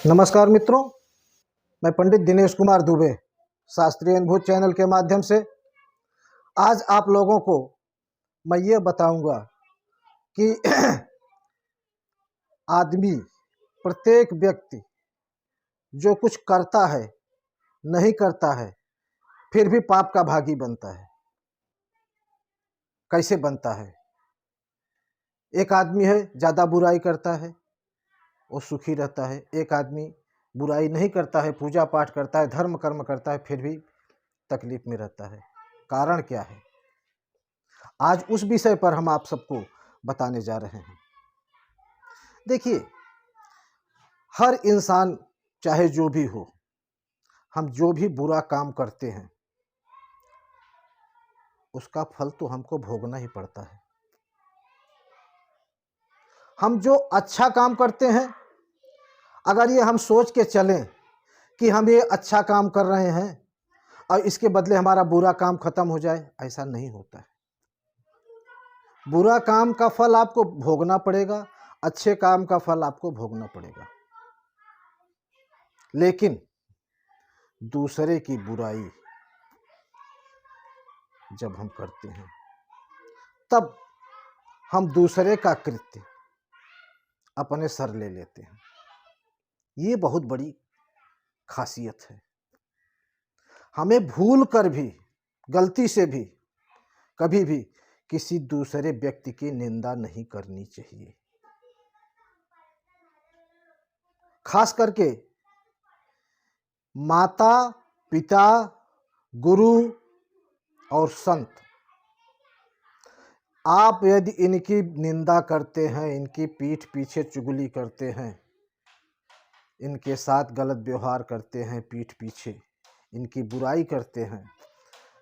नमस्कार मित्रों, मैं पंडित दिनेश कुमार दुबे शास्त्रीय अनुभूत चैनल के माध्यम से आज आप लोगों को मैं ये बताऊंगा कि आदमी, प्रत्येक व्यक्ति जो कुछ करता है, नहीं करता है, फिर भी पाप का भागी बनता है। कैसे बनता है? एक आदमी है, ज़्यादा बुराई करता है, वो सुखी रहता है। एक आदमी बुराई नहीं करता है, पूजा पाठ करता है, धर्म कर्म करता है, फिर भी तकलीफ में रहता है। कारण क्या है? आज उस विषय पर हम आप सबको बताने जा रहे हैं। देखिए, हर इंसान चाहे जो भी हो, हम जो भी बुरा काम करते हैं उसका फल तो हमको भोगना ही पड़ता है। हम जो अच्छा काम करते हैं, अगर ये हम सोच के चलें कि हम ये अच्छा काम कर रहे हैं और इसके बदले हमारा बुरा काम खत्म हो जाए, ऐसा नहीं होता है। बुरा काम का फल आपको भोगना पड़ेगा, अच्छे काम का फल आपको भोगना पड़ेगा। लेकिन दूसरे की बुराई जब हम करते हैं, तब हम दूसरे का कृत्य अपने सर ले लेते हैं। ये बहुत बड़ी खासियत है। हमें भूल कर भी, गलती से भी, कभी भी किसी दूसरे व्यक्ति की निंदा नहीं करनी चाहिए। खास करके माता, पिता, गुरु और संत, आप यदि इनकी निंदा करते हैं, इनकी पीठ पीछे चुगली करते हैं, इनके साथ गलत व्यवहार करते हैं, पीठ पीछे इनकी बुराई करते हैं,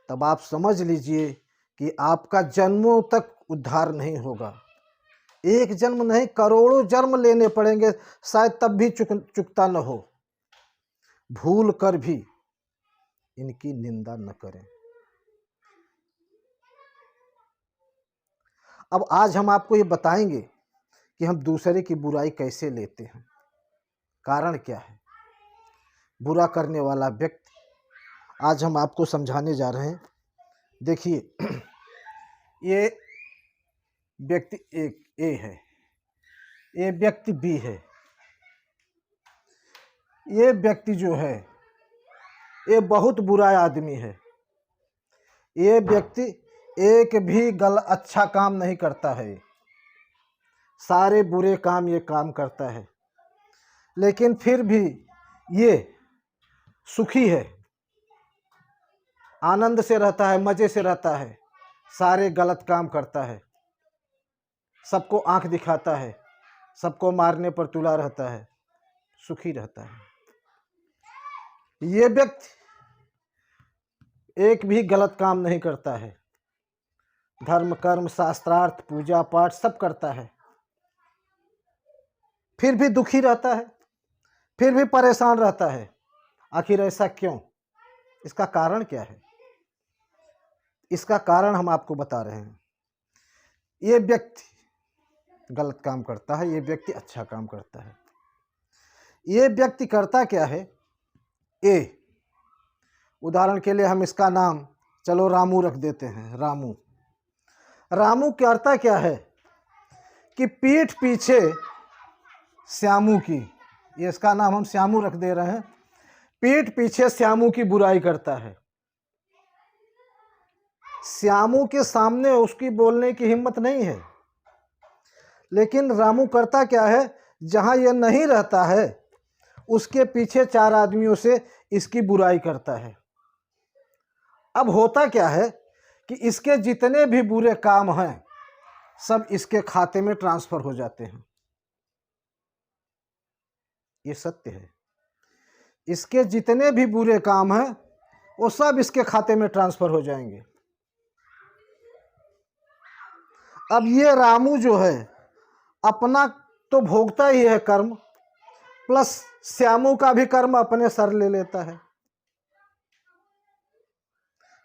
तब आप समझ लीजिए कि आपका जन्मों तक उद्धार नहीं होगा। एक जन्म नहीं, करोड़ों जन्म लेने पड़ेंगे, शायद तब भी चुकता न हो। भूल कर भी इनकी निंदा न करें। अब आज हम आपको ये बताएंगे कि हम दूसरे की बुराई कैसे लेते हैं, कारण क्या है। बुरा करने वाला व्यक्ति आज हम आपको समझाने जा रहे हैं। देखिए, ये व्यक्ति एक ए है, ये व्यक्ति बी है। ये व्यक्ति जो है, ये बहुत बुरा आदमी है। ये व्यक्ति एक भी अच्छा काम नहीं करता है, सारे बुरे काम ये काम करता है, लेकिन फिर भी ये सुखी है, आनंद से रहता है, मजे से रहता है, सारे गलत काम करता है, सबको आंख दिखाता है, सबको मारने पर तुला रहता है, सुखी रहता है। ये व्यक्ति एक भी गलत काम नहीं करता है, धर्म कर्म शास्त्रार्थ पूजा पाठ सब करता है, फिर भी दुखी रहता है, फिर भी परेशान रहता है। आखिर ऐसा क्यों? इसका कारण क्या है? इसका कारण हम आपको बता रहे हैं। ये व्यक्ति गलत काम करता है, ये व्यक्ति अच्छा काम करता है। ये व्यक्ति करता क्या है? ए, उदाहरण के लिए हम इसका नाम चलो रामू रख देते हैं। रामू रामू करता क्या है कि पीठ पीछे श्यामू की, ये इसका नाम हम श्यामू रख दे रहे हैं, पीठ पीछे श्यामू की बुराई करता है। श्यामू के सामने उसकी बोलने की हिम्मत नहीं है, लेकिन रामू करता क्या है, जहां ये नहीं रहता है उसके पीछे चार आदमियों से इसकी बुराई करता है। अब होता क्या है कि इसके जितने भी बुरे काम हैं सब इसके खाते में ट्रांसफर हो जाते हैं। ये सत्य है। इसके जितने भी बुरे काम हैं वो सब इसके खाते में ट्रांसफर हो जाएंगे। अब ये रामू जो है अपना तो भोगता ही है कर्म, प्लस श्यामू का भी कर्म अपने सर ले लेता है।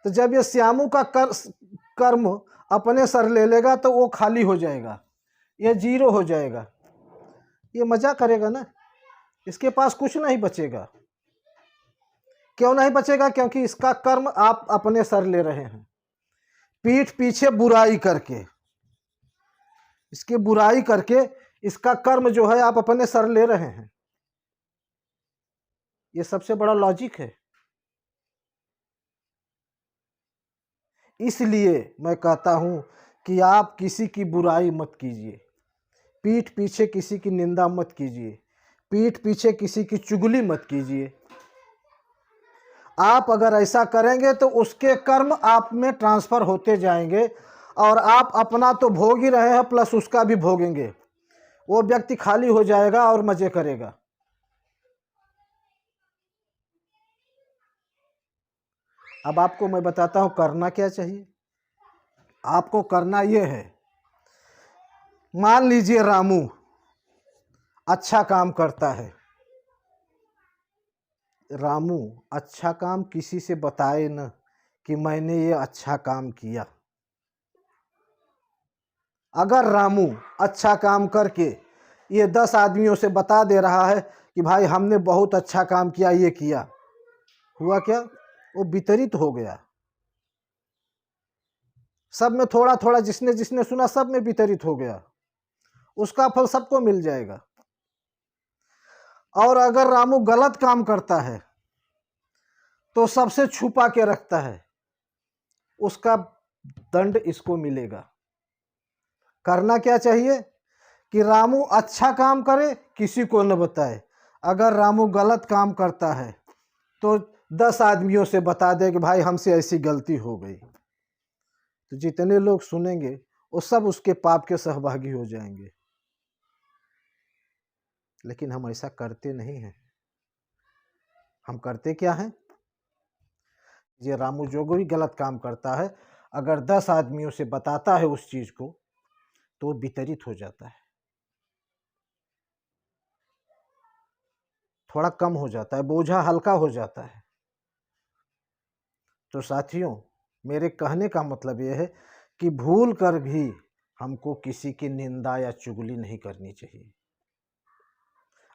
तो जब ये श्यामू का कर्म अपने सर ले लेगा तो वो खाली हो जाएगा, ये जीरो हो जाएगा। ये मजा करेगा ना, इसके पास कुछ नहीं बचेगा। क्यों नहीं बचेगा? क्योंकि इसका कर्म आप अपने सर ले रहे हैं, पीठ पीछे बुराई करके, इसकी बुराई करके इसका कर्म जो है आप अपने सर ले रहे हैं। ये सबसे बड़ा लॉजिक है। इसलिए मैं कहता हूं कि आप किसी की बुराई मत कीजिए, पीठ पीछे किसी की निंदा मत कीजिए, पीठ पीछे किसी की चुगली मत कीजिए। आप अगर ऐसा करेंगे तो उसके कर्म आप में ट्रांसफर होते जाएंगे और आप अपना तो भोग ही रहे हैं प्लस उसका भी भोगेंगे। वो व्यक्ति खाली हो जाएगा और मजे करेगा। अब आपको मैं बताता हूं करना क्या चाहिए। आपको करना यह है, मान लीजिए रामू अच्छा काम करता है, रामू अच्छा काम किसी से बताए न कि मैंने ये अच्छा काम किया। अगर रामू अच्छा काम करके ये 10 आदमियों से बता दे रहा है कि भाई हमने बहुत अच्छा काम किया, ये किया, हुआ क्या? वो वितरित हो गया, सब में थोड़ा थोड़ा, जिसने जिसने सुना सब में वितरित हो गया, उसका फल सबको मिल जाएगा। और अगर रामू गलत काम करता है तो सबसे छुपा के रखता है, उसका दंड इसको मिलेगा। करना क्या चाहिए कि रामू अच्छा काम करे, किसी को न बताए। अगर रामू गलत काम करता है तो 10 आदमियों से बता दे कि भाई हमसे ऐसी गलती हो गई, तो जितने लोग सुनेंगे वो सब उसके पाप के सहभागी हो जाएंगे। लेकिन हम ऐसा करते नहीं हैं। हम करते क्या हैं? ये रामू जो भी गलत काम करता है, अगर 10 आदमियों से बताता है उस चीज को, तो वितरित हो जाता है, थोड़ा कम हो जाता है, बोझा हल्का हो जाता है। तो साथियों, मेरे कहने का मतलब यह है कि भूल कर भी हमको किसी की निंदा या चुगली नहीं करनी चाहिए।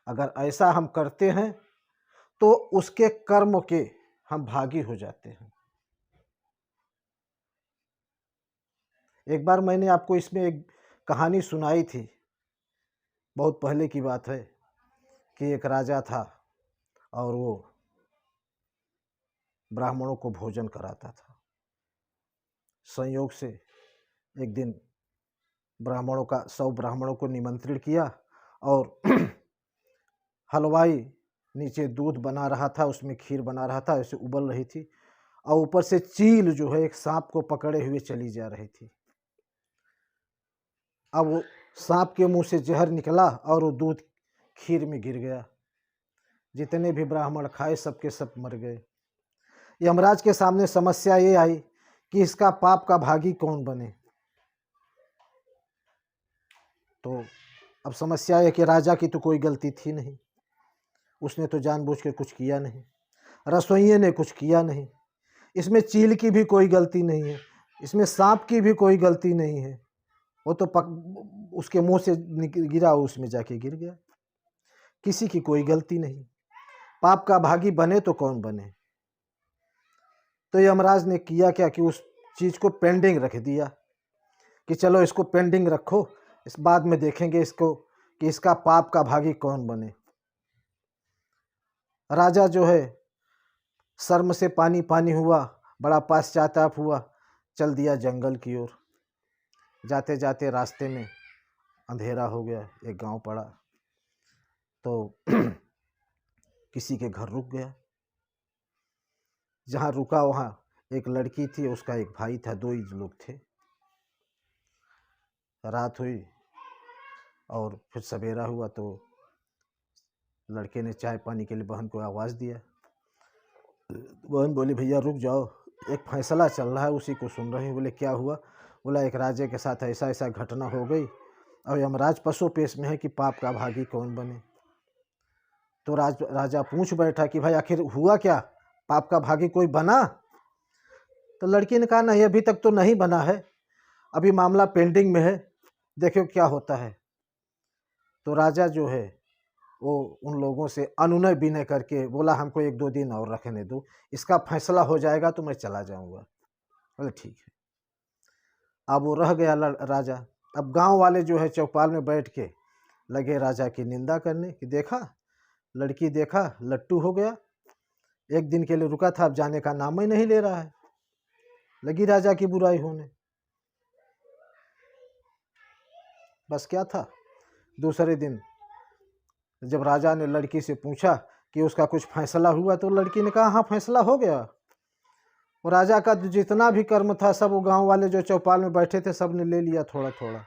अगर ऐसा हम करते हैं तो उसके कर्म के हम भागी हो जाते हैं। एक बार मैंने आपको इसमें एक कहानी सुनाई थी, बहुत पहले की बात है, कि एक राजा था और वो ब्राह्मणों को भोजन कराता था। संयोग से एक दिन 100 ब्राह्मणों को निमंत्रण किया और हलवाई नीचे दूध बना रहा था, उसमें खीर बना रहा था, ऐसे उबल रही थी, और ऊपर से चील जो है एक सांप को पकड़े हुए चली जा रही थी। अब वो सांप के मुंह से जहर निकला और वो दूध खीर में गिर गया। जितने भी ब्राह्मण खाए सबके सब मर गए। यमराज के सामने समस्या ये आई कि इसका पाप का भागी कौन बने। तो अब समस्या है कि राजा की तो कोई गलती थी नहीं, उसने तो जानबूझ के कुछ किया नहीं, रसोइये ने कुछ किया नहीं, इसमें चील की भी कोई गलती नहीं है, इसमें सांप की भी कोई गलती नहीं है, वो तो उसके मुंह से गिरा, उसमें जाके गिर गया, किसी की कोई गलती नहीं। पाप का भागी बने तो कौन बने? तो यमराज ने किया क्या कि उस चीज को पेंडिंग रख दिया कि चलो इसको पेंडिंग रखो, इस बाद में देखेंगे इसको कि इसका पाप का भागी कौन बने। राजा जो है शर्म से पानी पानी हुआ, बड़ा पश्चाताप हुआ, चल दिया जंगल की ओर। जाते जाते रास्ते में अंधेरा हो गया, एक गांव पड़ा, तो किसी के घर रुक गया। जहाँ रुका वहाँ एक लड़की थी, उसका एक भाई था, 2 ही लोग थे। रात हुई और फिर सवेरा हुआ तो लड़के ने चाय पानी के लिए बहन को आवाज़ दिया। बहन बोली भैया रुक जाओ, एक फैसला चल रहा है, उसी को सुन रहे हैं। बोले क्या हुआ? बोला एक राजे के साथ ऐसा ऐसा घटना हो गई और यमराज पसोपेश में है कि पाप का भागी कौन बने। तो राजा पूछ बैठा कि भाई आखिर हुआ क्या, पाप का भागी कोई बना? तो लड़की ने कहा नहीं, अभी तक तो नहीं बना है, अभी मामला पेंडिंग में है, देखो क्या होता है। तो राजा जो है वो उन लोगों से अनुनय विनय करके बोला हमको 1-2 दिन और रखने दो, इसका फैसला हो जाएगा तो मैं चला जाऊंगा। बोले ठीक है। अब वो रह गया राजा। अब गांव वाले जो है चौपाल में बैठ के लगे राजा की निंदा करने कि देखा, लड़की देखा, लट्टू हो गया, 1 दिन के लिए रुका था, अब जाने का नाम ही नहीं ले रहा है। लगी राजा की बुराई होने। बस क्या था, दूसरे दिन जब राजा ने लड़की से पूछा कि उसका कुछ फैसला हुआ, तो लड़की ने कहा हाँ फैसला हो गया। और राजा का जितना भी कर्म था सब वो गांव वाले जो चौपाल में बैठे थे सब ने ले लिया, थोड़ा थोड़ा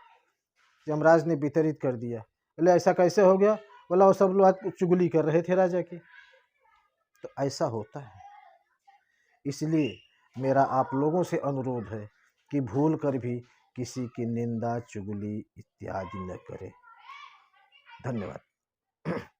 यमराज ने वितरित कर दिया। बोले ऐसा कैसे हो गया? बोला वो सब लोग चुगली कर रहे थे राजा की। तो ऐसा होता है। इसलिए मेरा आप लोगों से अनुरोध है कि भूल कर भी किसी की निंदा, चुगली इत्यादि न करें। धन्यवाद।